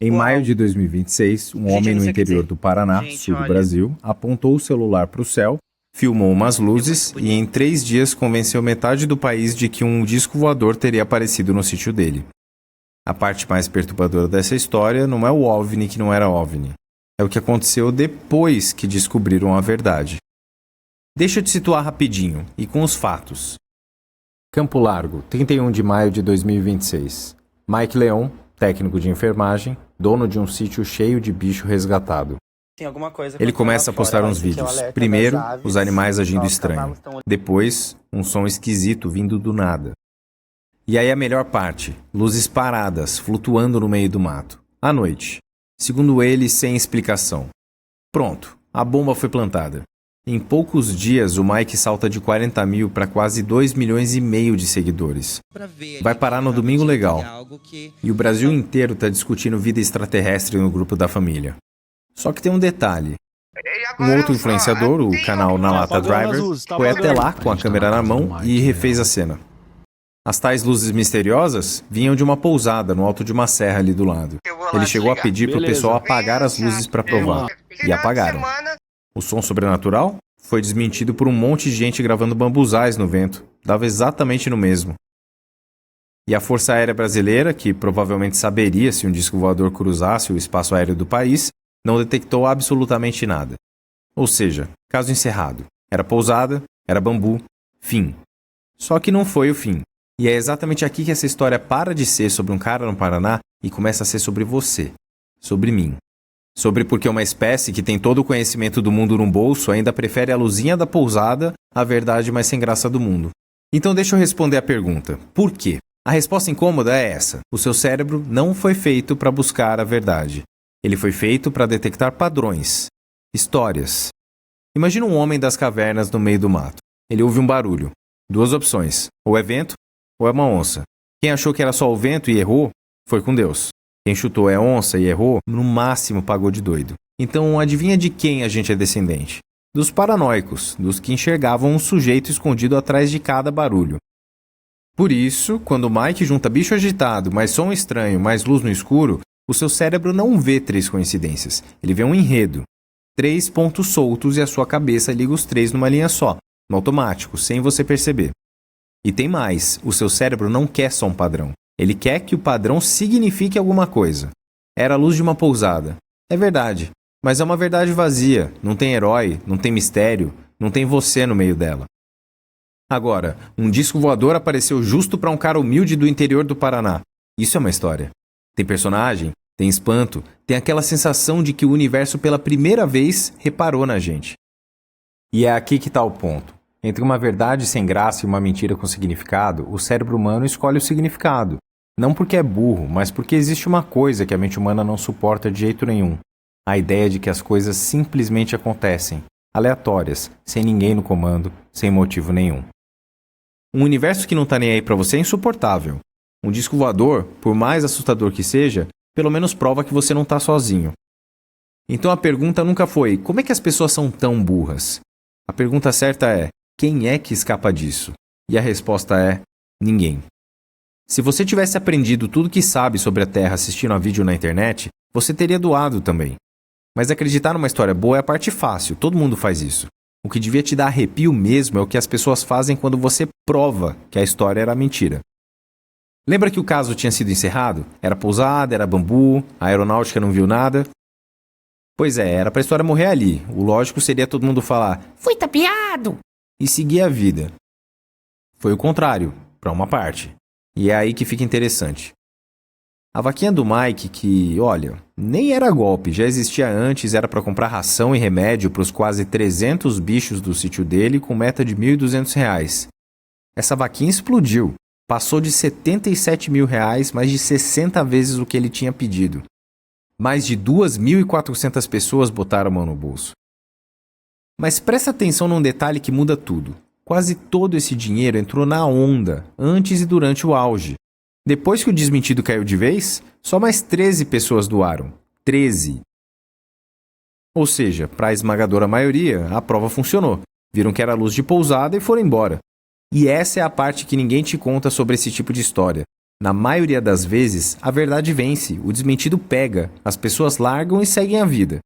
Em maio de 2026, um homem no interior do Paraná, sul do Brasil, apontou o celular para o céu, filmou umas luzes e em 3 dias convenceu metade do país de que um disco voador teria aparecido no sítio dele. A parte mais perturbadora dessa história não é o OVNI que não era OVNI. É o que aconteceu depois que descobriram a verdade. Deixa eu te situar rapidinho e com os fatos. Campo Largo, 31 de maio de 2026. Mike Leon, técnico de enfermagem, dono de um sítio cheio de bicho resgatado. Ele começa a postar uns vídeos. Primeiro, os animais agindo estranho. Depois, um som esquisito vindo do nada. E aí a melhor parte, luzes paradas, flutuando no meio do mato. À noite. Segundo ele, sem explicação. Pronto, a bomba foi plantada. Em poucos dias, o Mike salta de 40 mil para quase 2,5 milhões de seguidores. Vai parar no Domingo Legal. E o Brasil inteiro está discutindo vida extraterrestre no grupo da família. Só que tem um detalhe. Um outro influenciador, o canal Na Lata Driver, foi até lá com a câmera na mão e refez a cena. As tais luzes misteriosas vinham de uma pousada no alto de uma serra ali do lado. Ele chegou a pedir pro pessoal apagar as luzes para provar. E apagaram. O som sobrenatural foi desmentido por um monte de gente gravando bambuzais no vento. Dava exatamente no mesmo. E a Força Aérea Brasileira, que provavelmente saberia se um disco voador cruzasse o espaço aéreo do país, não detectou absolutamente nada. Ou seja, caso encerrado. Era pousada, era bambu, fim. Só que não foi o fim. E é exatamente aqui que essa história para de ser sobre um cara no Paraná e começa a ser sobre você. Sobre mim. Sobre porque uma espécie que tem todo o conhecimento do mundo no bolso ainda prefere a luzinha da pousada à verdade mais sem graça do mundo. Então deixa eu responder a pergunta. Por quê? A resposta incômoda é essa. O seu cérebro não foi feito para buscar a verdade. Ele foi feito para detectar padrões. Histórias. Imagina um homem das cavernas no meio do mato. Ele ouve um barulho. 2 opções. Ou é vento, ou é uma onça. Quem achou que era só o vento e errou, foi com Deus. Quem chutou é onça e errou, no máximo pagou de doido. Então adivinha de quem a gente é descendente? Dos paranoicos, dos que enxergavam um sujeito escondido atrás de cada barulho. Por isso, quando o Mike junta bicho agitado, mais som estranho, mais luz no escuro, o seu cérebro não vê 3 coincidências. Ele vê um enredo. 3 pontos soltos e a sua cabeça liga os 3 numa linha só, no automático, sem você perceber. E tem mais, o seu cérebro não quer só um padrão. Ele quer que o padrão signifique alguma coisa. Era a luz de uma pousada. É verdade, mas é uma verdade vazia. Não tem herói, não tem mistério, não tem você no meio dela. Agora, um disco voador apareceu justo para um cara humilde do interior do Paraná. Isso é uma história. Tem personagem, tem espanto, tem aquela sensação de que o universo pela primeira vez reparou na gente. E é aqui que está o ponto. Entre uma verdade sem graça e uma mentira com significado, o cérebro humano escolhe o significado. Não porque é burro, mas porque existe uma coisa que a mente humana não suporta de jeito nenhum. A ideia de que as coisas simplesmente acontecem, aleatórias, sem ninguém no comando, sem motivo nenhum. Um universo que não tá nem aí pra você é insuportável. Um disco voador, por mais assustador que seja, pelo menos prova que você não tá sozinho. Então a pergunta nunca foi, como é que as pessoas são tão burras? A pergunta certa é, quem é que escapa disso? E a resposta é, ninguém. Se você tivesse aprendido tudo que sabe sobre a Terra assistindo a vídeo na internet, você teria doado também. Mas acreditar numa história boa é a parte fácil, todo mundo faz isso. O que devia te dar arrepio mesmo é o que as pessoas fazem quando você prova que a história era mentira. Lembra que o caso tinha sido encerrado? Era pousada, era bambu, a aeronáutica não viu nada. Pois é, era pra história morrer ali. O lógico seria todo mundo falar, fui tapeado! E seguir a vida. Foi o contrário, pra uma parte. E é aí que fica interessante. A vaquinha do Mike, que, olha, nem era golpe, já existia antes, era para comprar ração e remédio para os quase 300 bichos do sítio dele com meta de R$ 1.200. Essa vaquinha explodiu. Passou de R$ 77 mil, mais de 60 vezes o que ele tinha pedido. Mais de 2.400 pessoas botaram a mão no bolso. Mas presta atenção num detalhe que muda tudo. Quase todo esse dinheiro entrou na onda, antes e durante o auge. Depois que o desmentido caiu de vez, só mais 13 pessoas doaram. 13. Ou seja, para a esmagadora maioria, a prova funcionou. Viram que era luz de pousada e foram embora. E essa é a parte que ninguém te conta sobre esse tipo de história. Na maioria das vezes, a verdade vence, o desmentido pega, as pessoas largam e seguem a vida.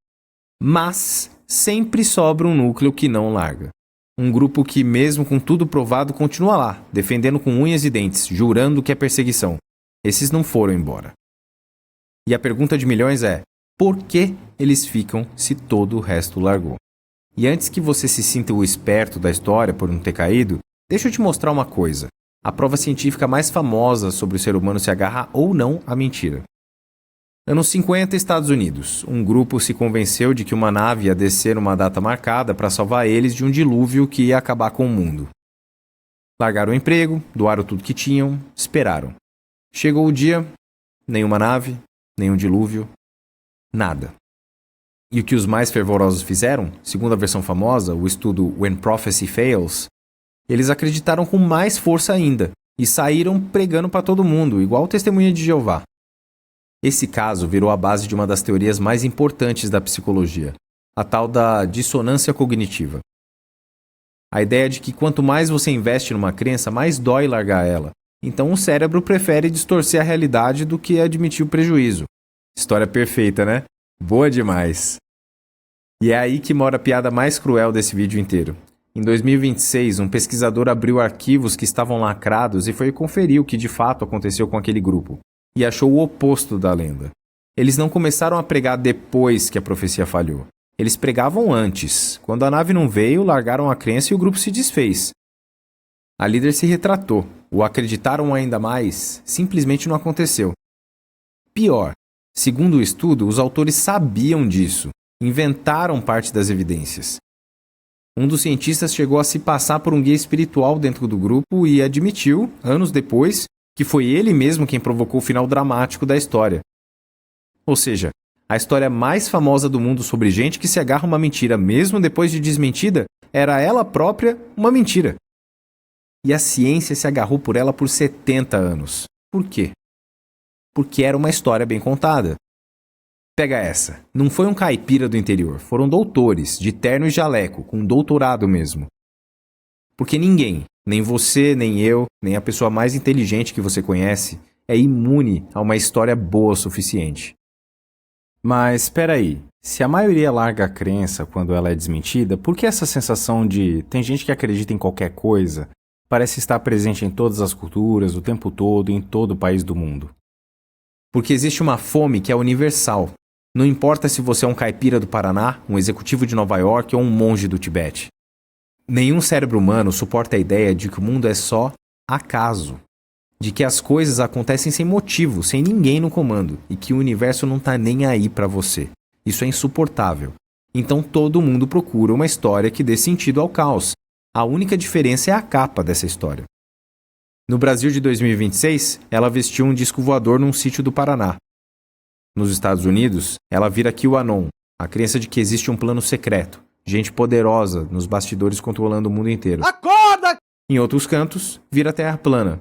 Mas sempre sobra um núcleo que não larga. Um grupo que, mesmo com tudo provado, continua lá, defendendo com unhas e dentes, jurando que é perseguição. Esses não foram embora. E a pergunta de milhões é: por que eles ficam se todo o resto largou? E antes que você se sinta o esperto da história por não ter caído, deixa eu te mostrar uma coisa. A prova científica mais famosa sobre o ser humano se agarra ou não à mentira. Anos 50, Estados Unidos. Um grupo se convenceu de que uma nave ia descer numa data marcada para salvar eles de um dilúvio que ia acabar com o mundo. Largaram o emprego, doaram tudo que tinham, esperaram. Chegou o dia, nenhuma nave, nenhum dilúvio, nada. E o que os mais fervorosos fizeram, segundo a versão famosa, o estudo When Prophecy Fails, eles acreditaram com mais força ainda e saíram pregando para todo mundo, igual testemunha de Jeová. Esse caso virou a base de uma das teorias mais importantes da psicologia, a tal da dissonância cognitiva. A ideia de que quanto mais você investe numa crença, mais dói largar ela. Então o cérebro prefere distorcer a realidade do que admitir o prejuízo. História perfeita, né? Boa demais! E é aí que mora a piada mais cruel desse vídeo inteiro. Em 2026, um pesquisador abriu arquivos que estavam lacrados e foi conferir o que de fato aconteceu com aquele grupo. E achou o oposto da lenda. Eles não começaram a pregar depois que a profecia falhou. Eles pregavam antes. Quando a nave não veio, largaram a crença e o grupo se desfez. A líder se retratou. O acreditaram ainda mais, simplesmente não aconteceu. Pior, segundo o estudo, os autores sabiam disso. Inventaram parte das evidências. Um dos cientistas chegou a se passar por um guia espiritual dentro do grupo e admitiu, anos depois, que foi ele mesmo quem provocou o final dramático da história. Ou seja, a história mais famosa do mundo sobre gente que se agarra a uma mentira mesmo depois de desmentida, era ela própria uma mentira. E a ciência se agarrou por ela por 70 anos. Por quê? Porque era uma história bem contada. Pega essa. Não foi um caipira do interior, foram doutores, de terno e jaleco, com doutorado mesmo. Porque ninguém, nem você, nem eu, nem a pessoa mais inteligente que você conhece, é imune a uma história boa o suficiente. Mas espera aí, se a maioria larga a crença quando ela é desmentida, por que essa sensação de tem gente que acredita em qualquer coisa parece estar presente em todas as culturas, o tempo todo, em todo o país do mundo? Porque existe uma fome que é universal. Não importa se você é um caipira do Paraná, um executivo de Nova York ou um monge do Tibete. Nenhum cérebro humano suporta a ideia de que o mundo é só acaso. De que as coisas acontecem sem motivo, sem ninguém no comando, e que o universo não está nem aí para você. Isso é insuportável. Então todo mundo procura uma história que dê sentido ao caos. A única diferença é a capa dessa história. No Brasil de 2026, ela vestiu um disco voador num sítio do Paraná. Nos Estados Unidos, ela vira QAnon, a crença de que existe um plano secreto, gente poderosa nos bastidores controlando o mundo inteiro. Acorda! Em outros cantos, vira terra plana,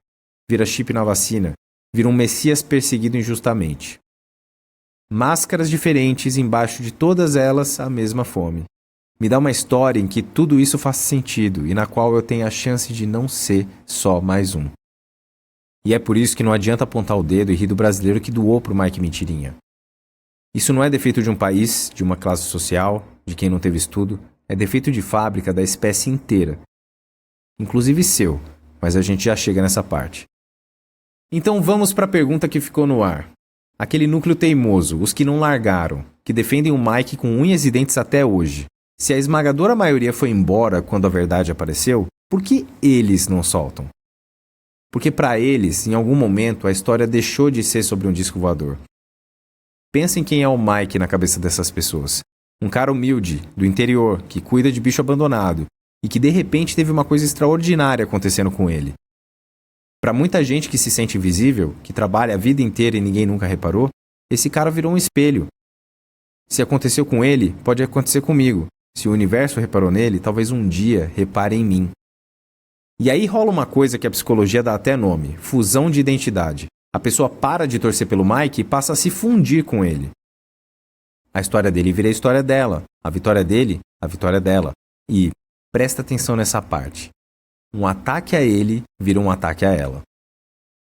vira chip na vacina, vira um messias perseguido injustamente. Máscaras diferentes, embaixo de todas elas, a mesma fome. Me dá uma história em que tudo isso faça sentido e na qual eu tenha a chance de não ser só mais um. E é por isso que não adianta apontar o dedo e rir do brasileiro que doou pro Mike Mentirinha. Isso não é defeito de um país, de uma classe social, de quem não teve estudo, é defeito de fábrica da espécie inteira. Inclusive seu, mas a gente já chega nessa parte. Então vamos para a pergunta que ficou no ar. Aquele núcleo teimoso, os que não largaram, que defendem o Mike com unhas e dentes até hoje. Se a esmagadora maioria foi embora quando a verdade apareceu, por que eles não soltam? Porque para eles, em algum momento, a história deixou de ser sobre um disco voador. Pensa em quem é o Mike na cabeça dessas pessoas. Um cara humilde, do interior, que cuida de bicho abandonado e que de repente teve uma coisa extraordinária acontecendo com ele. Para muita gente que se sente invisível, que trabalha a vida inteira e ninguém nunca reparou, esse cara virou um espelho. Se aconteceu com ele, pode acontecer comigo. Se o universo reparou nele, talvez um dia repare em mim. E aí rola uma coisa que a psicologia dá até nome, fusão de identidade. A pessoa para de torcer pelo Mike e passa a se fundir com ele. A história dele vira a história dela, a vitória dele, a vitória dela. E presta atenção nessa parte. Um ataque a ele vira um ataque a ela.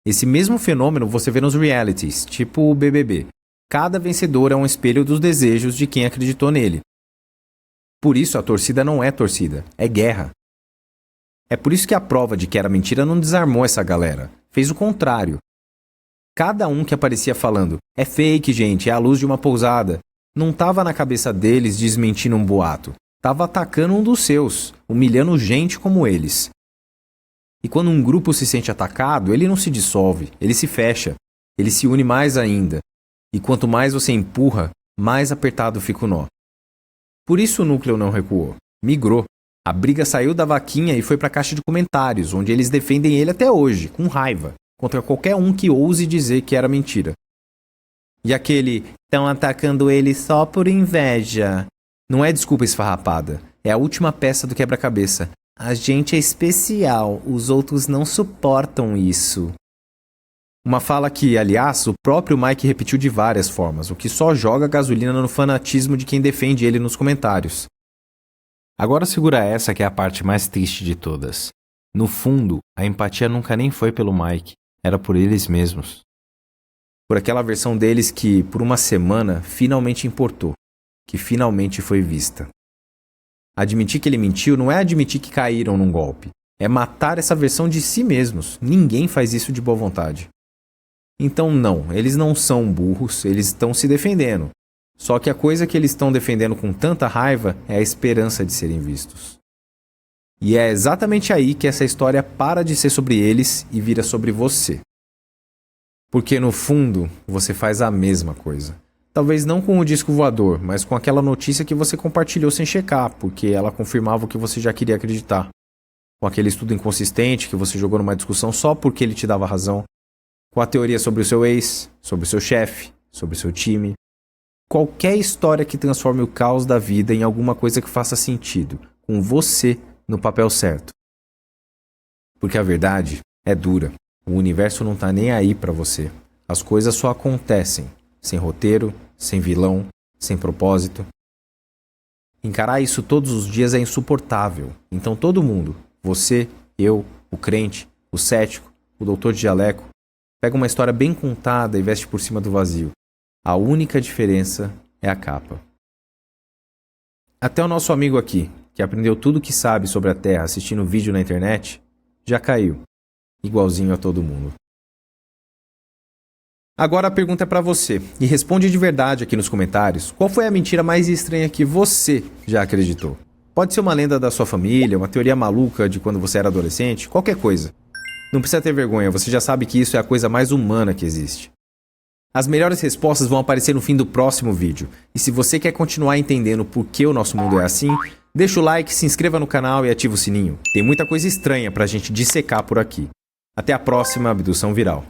Esse mesmo fenômeno você vê nos realities, tipo o BBB. Cada vencedor é um espelho dos desejos de quem acreditou nele. Por isso a torcida não é torcida, é guerra. É por isso que a prova de que era mentira não desarmou essa galera. Fez o contrário. Cada um que aparecia falando, é fake, gente, é a luz de uma pousada, não estava na cabeça deles desmentindo um boato. Estava atacando um dos seus, humilhando gente como eles. E quando um grupo se sente atacado, ele não se dissolve, ele se fecha, ele se une mais ainda. E quanto mais você empurra, mais apertado fica o nó. Por isso o núcleo não recuou, migrou. A briga saiu da vaquinha e foi para a caixa de comentários, onde eles defendem ele até hoje, com raiva, contra qualquer um que ouse dizer que era mentira. E aquele, estão atacando ele só por inveja. Não é desculpa esfarrapada, é a última peça do quebra-cabeça. A gente é especial, os outros não suportam isso. Uma fala que, aliás, o próprio Mike repetiu de várias formas, o que só joga gasolina no fanatismo de quem defende ele nos comentários. Agora segura essa que é a parte mais triste de todas. No fundo, a empatia nunca nem foi pelo Mike, era por eles mesmos. Por aquela versão deles que, por uma semana, finalmente importou, que finalmente foi vista. Admitir que ele mentiu não é admitir que caíram num golpe, é matar essa versão de si mesmos. Ninguém faz isso de boa vontade. Então não, eles não são burros, eles estão se defendendo. Só que a coisa que eles estão defendendo com tanta raiva é a esperança de serem vistos. E é exatamente aí que essa história para de ser sobre eles e vira sobre você. Porque no fundo, você faz a mesma coisa. Talvez não com o disco voador, mas com aquela notícia que você compartilhou sem checar, porque ela confirmava o que você já queria acreditar. Com aquele estudo inconsistente que você jogou numa discussão só porque ele te dava razão. Com a teoria sobre o seu ex, sobre o seu chefe, sobre o seu time. Qualquer história que transforme o caos da vida em alguma coisa que faça sentido, com você no papel certo. Porque a verdade é dura. O universo não tá nem aí pra você. As coisas só acontecem, sem roteiro, sem vilão, sem propósito. Encarar isso todos os dias é insuportável. Então todo mundo, você, eu, o crente, o cético, o doutor de jaleco, pega uma história bem contada e veste por cima do vazio. A única diferença é a capa. Até o nosso amigo aqui, que aprendeu tudo o que sabe sobre a Terra assistindo vídeo na internet, já caiu, igualzinho a todo mundo. Agora a pergunta é pra você, e responde de verdade aqui nos comentários, qual foi a mentira mais estranha que você já acreditou? Pode ser uma lenda da sua família, uma teoria maluca de quando você era adolescente, qualquer coisa. Não precisa ter vergonha, você já sabe que isso é a coisa mais humana que existe. As melhores respostas vão aparecer no fim do próximo vídeo. E se você quer continuar entendendo por que o nosso mundo é assim, deixa o like, se inscreva no canal e ativa o sininho. Tem muita coisa estranha pra gente dissecar por aqui. Até a próxima abdução viral.